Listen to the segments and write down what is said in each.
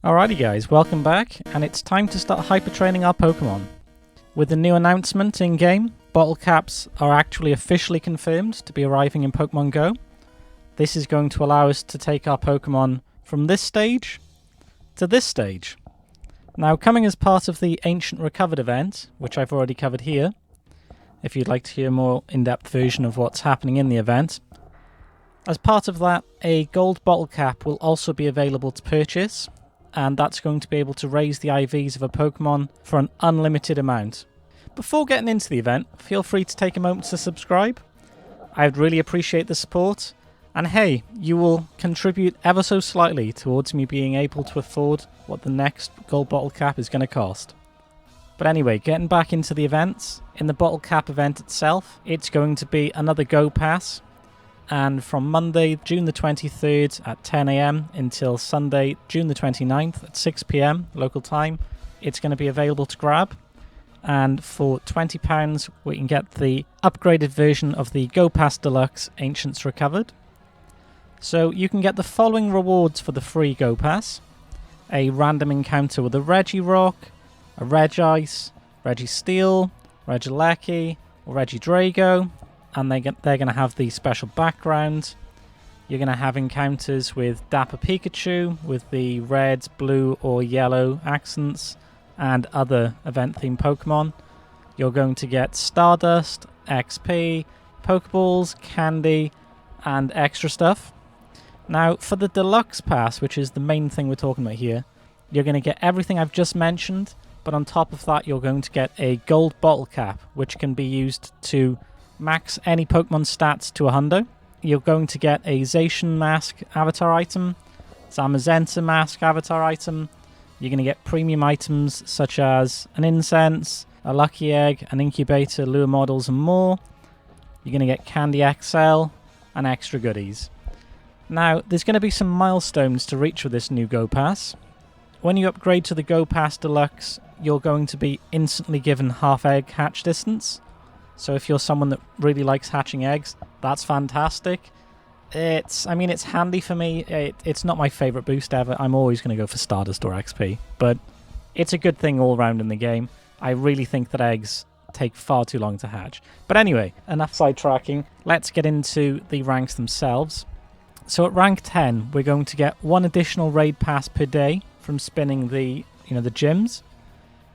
Alrighty guys, welcome back, and it's time to start hyper training our Pokemon. With the new announcement in-game, Bottlecaps are actually officially confirmed to be arriving in Pokemon GO. This is going to allow us to take our Pokemon from this stage to this stage. Now, coming as part of the Ancient Recovered event, which I've already covered here, if you'd like to hear a more in-depth version of what's happening in the event, as part of that, a Gold Bottlecap will also be available to purchase, and that's going to be able to raise the IVs of a Pokemon for an unlimited amount. Before getting into the event, feel free to take a moment to subscribe. I'd really appreciate the support, and hey, you will contribute ever so slightly towards me being able to afford what the next Gold Bottlecap is going to cost. But anyway, getting back into the events, in the Bottlecap event itself, it's going to be another Go Pass, and from Monday, June the 23rd at 10 AM until Sunday, June the 29th at 6 PM local time, it's going to be available to grab. And for £20, we can get the upgraded version of the Go Pass Deluxe Ancients Recovered. So you can get the following rewards for the free Go Pass: a random encounter with a Regirock, a Regice, Registeel, Regieleki, or Regidrago. And they're going to have the special background. You're going to have encounters with Dapper Pikachu with the red, blue or yellow accents and other event-themed Pokemon. You're going to get Stardust, XP, Pokeballs, candy and extra stuff. Now for the Deluxe Pass, which is the main thing we're talking about here, you're going to get everything I've just mentioned, but on top of that you're going to get a Gold Bottlecap, which can be used to max any Pokemon stats to 100. You're going to get a Zacian Mask avatar item, Zamazenta Mask avatar item. You're going to get premium items such as an Incense, a Lucky Egg, an Incubator, Lure Models and more. You're going to get Candy XL and extra goodies. Now, there's going to be some milestones to reach with this new Go Pass. When you upgrade to the Go Pass Deluxe, you're going to be instantly given half egg hatch distance. So if you're someone that really likes hatching eggs, that's fantastic. It's handy for me. It's not my favourite boost ever. I'm always going to go for Stardust or XP. But it's a good thing all round in the game. I really think that eggs take far too long to hatch. But anyway, enough sidetracking. Let's get into the ranks themselves. So at rank 10, we're going to get one additional raid pass per day from spinning the gyms.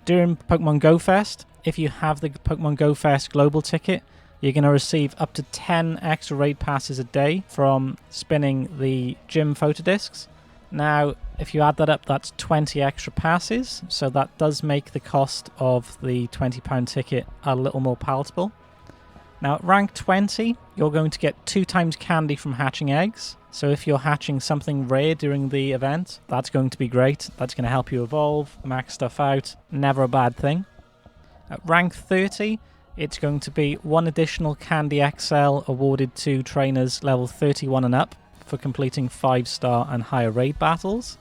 During Pokemon Go Fest, if you have the Pokemon Go Fest global ticket, you're going to receive up to 10 extra raid passes a day from spinning the gym photo discs. Now, if you add that up, that's 20 extra passes, so that does make the cost of the £20 ticket a little more palatable. Now, at rank 20, you're going to get 2 times candy from hatching eggs. So if you're hatching something rare during the event, that's going to be great. That's going to help you evolve, max stuff out. Never a bad thing. At rank 30, it's going to be 1 additional Candy XL awarded to trainers level 31 and up for completing 5-star and higher raid battles.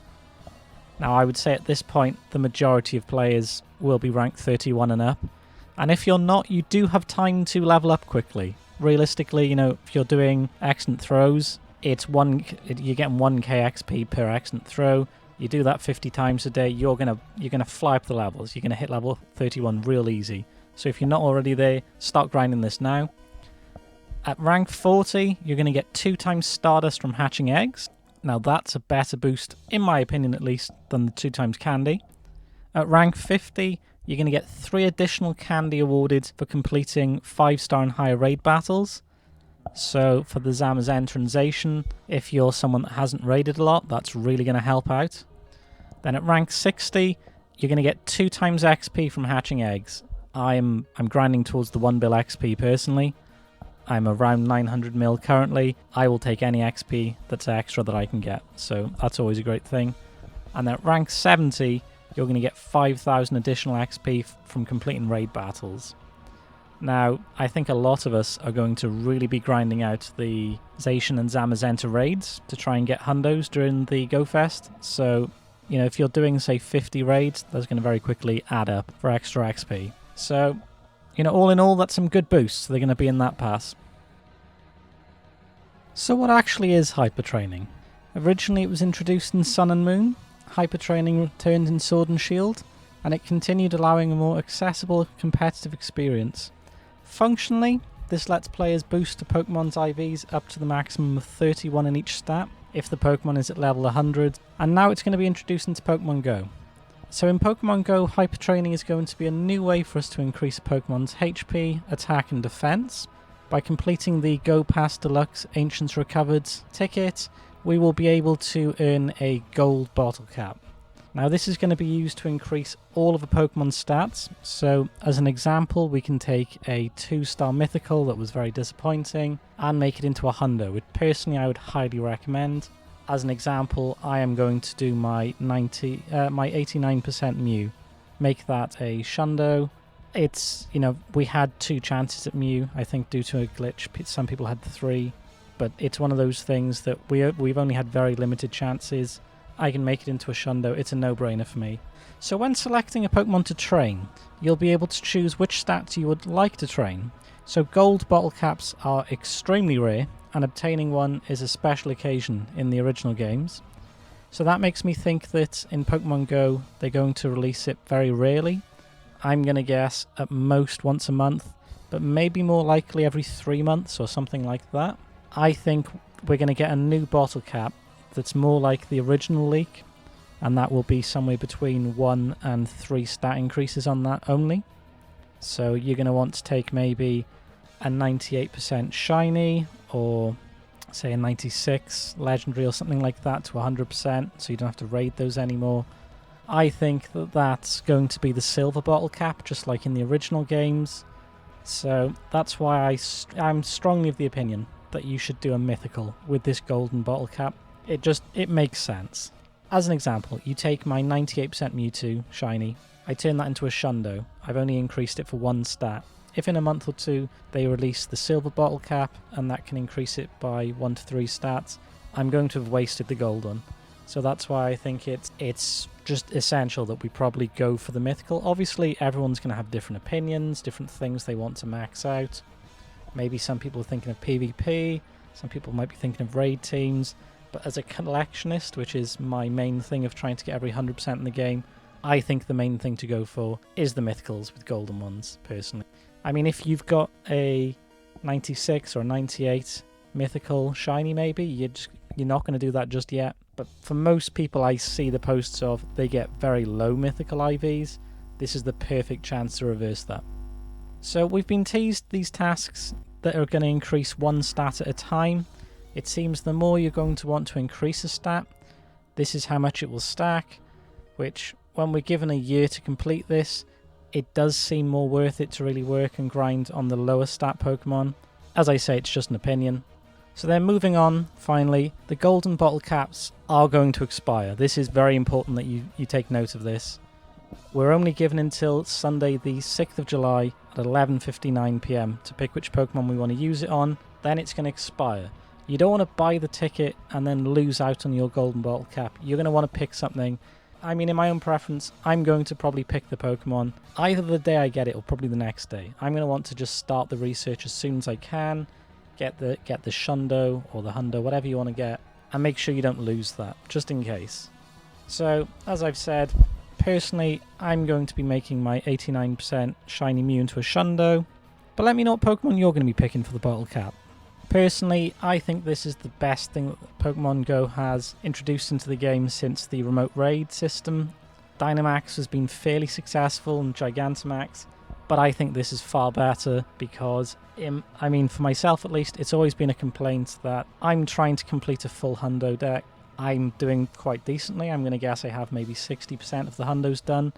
Now, I would say at this point, the majority of players will be ranked 31 and up. And if you're not, you do have time to level up quickly. Realistically, if you're doing excellent throws, you're getting 1k XP per excellent throw. You do that 50 times a day, you're gonna fly up the levels. You're gonna hit level 31 real easy. So if you're not already there, start grinding this now. At rank 40, you're gonna get 2 times Stardust from hatching eggs. Now that's a better boost, in my opinion at least, than the 2 times candy. At rank 50, you're gonna get 3 additional candy awarded for completing 5-star and higher raid battles. So for the Zamazenta and Zacian, if you're someone that hasn't raided a lot, that's really going to help out. Then at rank 60, you're going to get 2 times XP from hatching eggs. I'm grinding towards the 1 bill XP personally. I'm around 900 mil currently. I will take any XP that's extra that I can get, so that's always a great thing. And then at rank 70, you're going to get 5,000 additional XP from completing raid battles. Now, I think a lot of us are going to really be grinding out the Zacian and Zamazenta raids to try and get hundos during the Go Fest. So, if you're doing, say, 50 raids, that's going to very quickly add up for extra XP. So, all in all, that's some good boosts. They're going to be in that pass. So what actually is hyper training? Originally, it was introduced in Sun and Moon, hyper training returned in Sword and Shield, and it continued allowing a more accessible competitive experience. Functionally, this lets players boost a Pokemon's IVs up to the maximum of 31 in each stat, if the Pokemon is at level 100, and now it's going to be introduced into Pokemon GO. So in Pokemon GO, hyper training is going to be a new way for us to increase a Pokemon's HP, attack and defense. By completing the Go Pass Deluxe Ancients Recovered ticket, we will be able to earn a Gold Bottlecap. Now this is going to be used to increase all of a Pokemon's stats, so as an example we can take a 2-star mythical that was very disappointing and make it into a hundo, which personally I would highly recommend. As an example, I am going to do my 89% Mew, make that a shundo. It's, we had 2 chances at Mew, I think due to a glitch, some people had 3, but it's one of those things that we've only had very limited chances. I can make it into a shundo, it's a no-brainer for me. So when selecting a Pokemon to train, you'll be able to choose which stats you would like to train. So Gold Bottlecaps are extremely rare, and obtaining one is a special occasion in the original games. So that makes me think that in Pokemon GO they're going to release it very rarely. I'm going to guess at most once a month, but maybe more likely every 3 months or something like that. I think we're going to get a new Bottlecap that's more like the original leak, and that will be somewhere between 1 and 3 stat increases on that only. So you're going to want to take maybe a 98% shiny, or say a 96 legendary or something like that to 100%, so you don't have to raid those anymore. I think that that's going to be the silver Bottlecap, just like in the original games. So that's why I'm strongly of the opinion that you should do a mythical with this golden Bottlecap. It makes sense. As an example, you take my 98% Mewtwo shiny, I turn that into a shundo. I've only increased it for 1 stat. If in a month or 2 they release the silver Bottlecap and that can increase it by 1 to 3 stats, I'm going to have wasted the gold one. So that's why I think it's just essential that we probably go for the mythical. Obviously everyone's going to have different opinions, different things they want to max out. Maybe some people are thinking of PvP, some people might be thinking of raid teams, but as a collectionist, which is my main thing of trying to get every 100% in the game, I think the main thing to go for is the mythicals with golden ones, personally. I mean, if you've got a 96 or 98 mythical shiny maybe, you're not going to do that just yet. But for most people I see the posts of, they get very low mythical IVs. This is the perfect chance to reverse that. So we've been teased these tasks that are going to increase 1 stat at a time. It seems the more you're going to want to increase a stat, this is how much it will stack, which when we're given a year to complete this, it does seem more worth it to really work and grind on the lower stat Pokemon. As I say, it's just an opinion. So then moving on, finally, the golden Bottlecaps are going to expire. This is very important that you take note of this. We're only given until Sunday the 6th of July at 11:59 PM to pick which Pokemon we want to use it on, then it's going to expire. You don't want to buy the ticket and then lose out on your golden Bottlecap. You're going to want to pick something. I mean, in my own preference, I'm going to probably pick the Pokemon either the day I get it or probably the next day. I'm going to want to just start the research as soon as I can, get the shundo or the hundo, whatever you want to get, and make sure you don't lose that, just in case. So, as I've said, personally, I'm going to be making my 89% shiny Mew into a shundo, but let me know what Pokemon you're going to be picking for the Bottlecap. Personally, I think this is the best thing that Pokemon GO has introduced into the game since the remote raid system. Dynamax has been fairly successful and Gigantamax, but I think this is far better because, I mean, for myself at least, it's always been a complaint that I'm trying to complete a full hundo deck. I'm doing quite decently. I'm going to guess I have maybe 60% of the hundos done.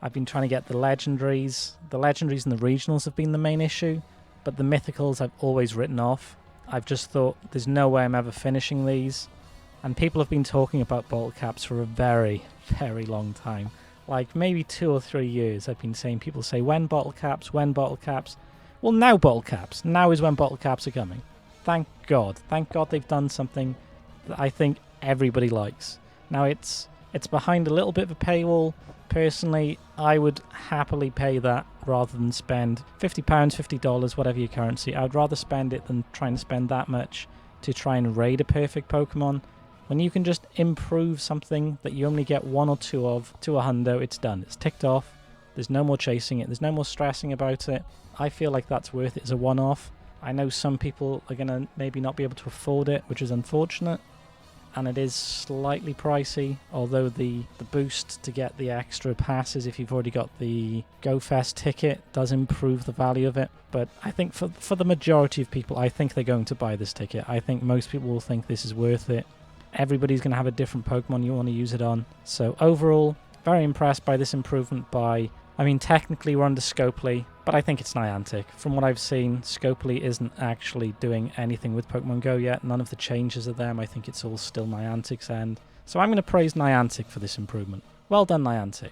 I've been trying to get the legendaries. The legendaries and the regionals have been the main issue, but the mythicals I've always written off. I've just thought there's no way I'm ever finishing these, and people have been talking about Bottlecaps for a very, very long time. Like maybe 2 or 3 years I've been saying, people say, when Bottlecaps, when Bottlecaps? Well, now Bottlecaps. Now is when Bottlecaps are coming. Thank God they've done something that I think everybody likes. Now it's behind a little bit of a paywall. Personally, I would happily pay that rather than spend £50, $50, whatever your currency. I would rather spend it than trying to spend that much to try and raid a perfect Pokemon. When you can just improve something that you only get 1 or 2 of to a hundo, it's done. It's ticked off. There's no more chasing it. There's no more stressing about it. I feel like that's worth it as a one-off. I know some people are going to maybe not be able to afford it, which is unfortunate. And it is slightly pricey, although the boost to get the extra passes if you've already got the Go Fest ticket does improve the value of it. But I think for the majority of people, I think they're going to buy this ticket. I think most people will think this is worth it. Everybody's going to have a different Pokemon you want to use it on. So overall, very impressed by this improvement by... I mean, technically we're under Scopely, but I think it's Niantic. From what I've seen, Scopely isn't actually doing anything with Pokemon Go yet. None of the changes are them. I think it's all still Niantic's end. So I'm going to praise Niantic for this improvement. Well done, Niantic.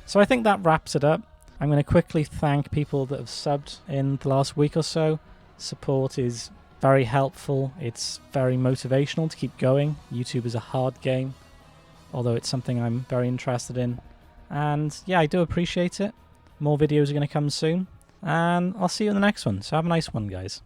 So I think that wraps it up. I'm going to quickly thank people that have subbed in the last week or so. Support is very helpful. It's very motivational to keep going. YouTube is a hard game, although it's something I'm very interested in. And yeah, I do appreciate it. More videos are going to come soon. And I'll see you in the next one. So have a nice one, guys.